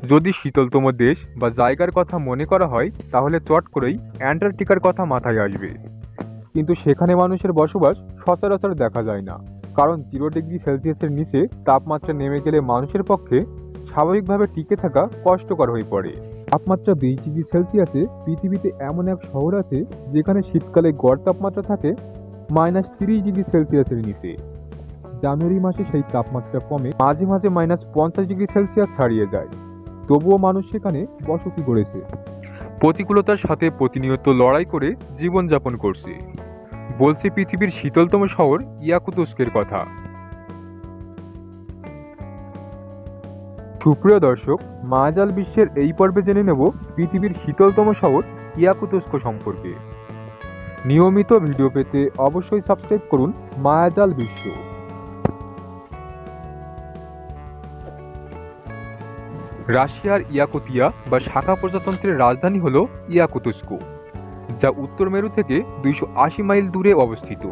যদি শীতলতম দেশ বা জায়গার কথা মনে করা হয় তাহলে চট করেই অ্যান্টার্কটিকার কথা মাথায় আসবে। কিন্তু সেখানে মানুষের বসবাস সচরাচর দেখা যায় না, কারণ 0 ডিগ্রি সেলসিয়াসের নিচে তাপমাত্রা নেমে গেলে মানুষের পক্ষে স্বাভাবিকভাবে টিকে থাকা কষ্টকর হয়ে পড়ে। তাপমাত্রা 20 ডিগ্রি সেলসিয়াসে পৃথিবীতে এমন এক শহর আছে যেখানে শীতকালে গড় তাপমাত্রা থাকে -30 ডিগ্রি সেলসিয়াসের নিচে। জানুয়ারি মাসে সেই তাপমাত্রা কমে মাঝে মাঝে -50 ডিগ্রি সেলসিয়াস ছাড়িয়ে যায়। তবুও মানুষ সেখানে বসতি গড়েছে, প্রতিকূলতার সাথে প্রতিনিয়ত লড়াই করে জীবনযাপন করছে। বলছে পৃথিবীর শীতলতম শহর ইয়াকুতস্কের কথা। সুপ্রিয় দর্শক, মায়াজাল বিশ্বের এই পর্বে জেনে নেব পৃথিবীর শীতলতম শহর ইয়াকুতস্ক সম্পর্কে। নিয়মিত ভিডিও পেতে অবশ্যই সাবস্ক্রাইব করুন মায়াজাল বিশ্ব। রাশিয়ার ইয়াকুতিয়া বা শাখা প্রজাতন্ত্রের রাজধানী হল ইয়াকুতস্ক, যা উত্তর মেরু থেকে 280 মাইল দূরে অবস্থিত।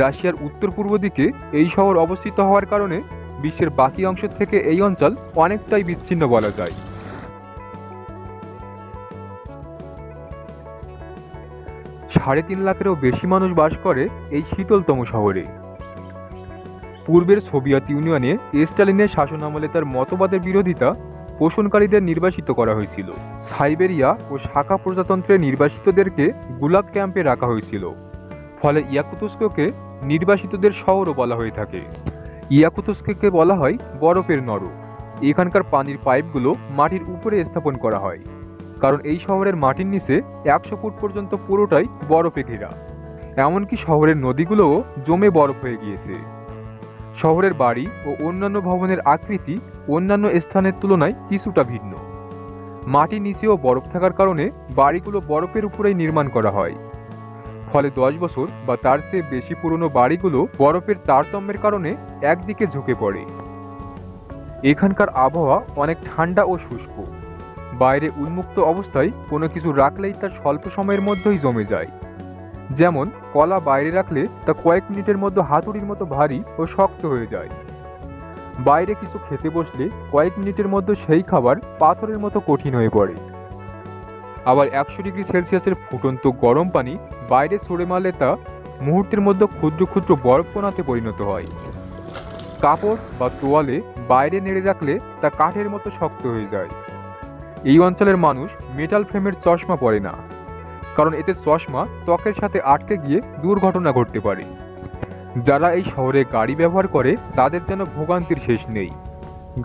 রাশিয়ার উত্তর পূর্ব দিকে এই শহর অবস্থিত হওয়ার কারণে বিশ্বের বাকি অংশ থেকে এই অঞ্চল অনেকটাই বিচ্ছিন্ন বলা যায়। 3.5 লাখেরও বেশি মানুষ বাস করে এই শীতলতম শহরে। পূর্বের সোভিয়েত ইউনিয়নে স্টালিনের শাসনামলে তার মতবাদের বিরোধিতা পোষণকারীদের নির্বাসিত করা হয়েছিল। সাইবেরিয়া ও শাখা প্রজাতন্ত্রের নির্বাসিতদেরকে গুলাগ ক্যাম্পে রাখা হয়েছিল। ফলে ইয়াকুতস্ককে নির্বাসিতদের শহরও বলা হয়ে থাকে। ইয়াকুতস্ককে বলা হয় বরফের নরক। এখানকার পানির পাইপগুলো মাটির উপরে স্থাপন করা হয়, কারণ এই শহরের মাটির নিচে 100 ফুট পর্যন্ত পুরোটাই বরফে ঘেরা। এমনকি শহরের নদীগুলোও জমে বরফ হয়ে গিয়েছে। শহরের বাড়ি ও অন্যান্য ভবনের আকৃতি অন্যান্য স্থানের তুলনায় কিছুটা ভিন্ন। মাটির নিচেও বরফ থাকার কারণে বাড়িগুলো বরফের উপরেই নির্মাণ করা হয়। ফলে 10 বছর বা তার চেয়ে বেশি পুরনো বাড়িগুলো বরফের তারতম্যের কারণে একদিকে ঝুঁকে পড়ে। এখানকার আবহাওয়া অনেক ঠান্ডা ও শুষ্ক। বাইরে উন্মুক্ত অবস্থায় কোনো কিছু রাখলেই তা স্বল্প সময়ের মধ্যেই জমে যায়। যেমন কলা বাইরে রাখলে তা কয়েক মিনিটের মধ্যে হাতুড়ির মতো ভারী ও শক্ত হয়ে যায়। বাইরে কিছু খেতে বসলে কয়েক মিনিটের মধ্যে সেই খাবার পাথরের মতো কঠিন হয়ে পড়ে। আবার 100 ডিগ্রি সেলসিয়াসের ফুটন্ত গরম পানি বাইরে ছড়ে মারলে তা মুহূর্তের মধ্যে ক্ষুদ্র ক্ষুদ্র বরফকণাতে পরিণত হয়। কাপড় বা তোয়ালে বাইরে নেড়ে রাখলে তা কাঠের মতো শক্ত হয়ে যায়। এই অঞ্চলের মানুষ মেটাল ফ্রেমের চশমা পরে না, কারণ এতে চশমা ত্বকের সাথে আটকে গিয়ে দুর্ঘটনা ঘটতে পারে। যারা এই শহরে গাড়ি ব্যবহার করে তাদের যেন ভোগান্তির শেষ নেই।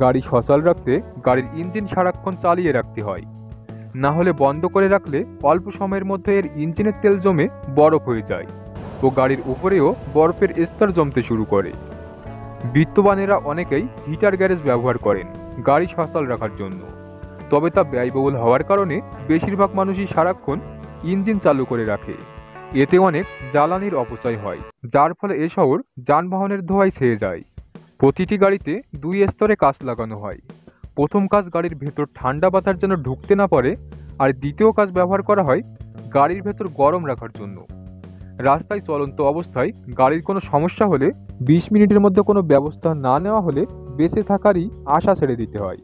গাড়ি সচল রাখতে গাড়ির ইঞ্জিন সারাক্ষণ চালিয়ে রাখতে হয়, না হলে বন্ধ করে রাখলে অল্প সময়ের মধ্যে এর ইঞ্জিনের তেল জমে বরফ হয়ে যায় ও গাড়ির উপরেও বরফের স্তর জমতে শুরু করে। বিত্তবানেরা অনেকেই হিটার গ্যারেজ ব্যবহার করেন গাড়ি সচল রাখার জন্য, তবে তা ব্যয়বহুল হওয়ার কারণে বেশিরভাগ মানুষই সারাক্ষণ ইঞ্জিন চালু করে রাখে। এতে অনেক জ্বালানির অপচয় হয়, যার ফলে এ শহর যানবাহনের ধোঁয়ায় ছেয়ে যায়। প্রতিটি গাড়িতে 2 স্তরে কাঁচ লাগানো হয়। প্রথম কাঁচ গাড়ির ভেতর ঠান্ডা বাতাস যেন ঢুকতে না পারে, আর দ্বিতীয় কাঁচ ব্যবহার করা হয় গাড়ির ভেতর গরম রাখার জন্য। রাস্তায় চলন্ত অবস্থায় গাড়ির কোনো সমস্যা হলে 20 মিনিটের মধ্যে কোনো ব্যবস্থা না নেওয়া হলে বেঁচে থাকারই আশা ছেড়ে দিতে হয়।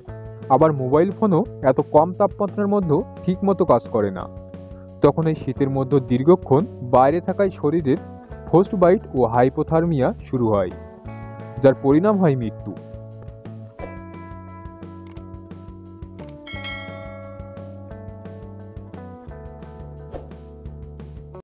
আবার মোবাইল ফোনও এত কম তাপমাত্রার মধ্যেও ঠিকমতো কাজ করে না। তখন এই শীতের মধ্যে দীর্ঘক্ষণ বাইরে থাকায় শরীরের ফ্রস্টবাইট ও হাইপোথার্মিয়া শুরু হয়, যার পরিণাম হয় মৃত্যু।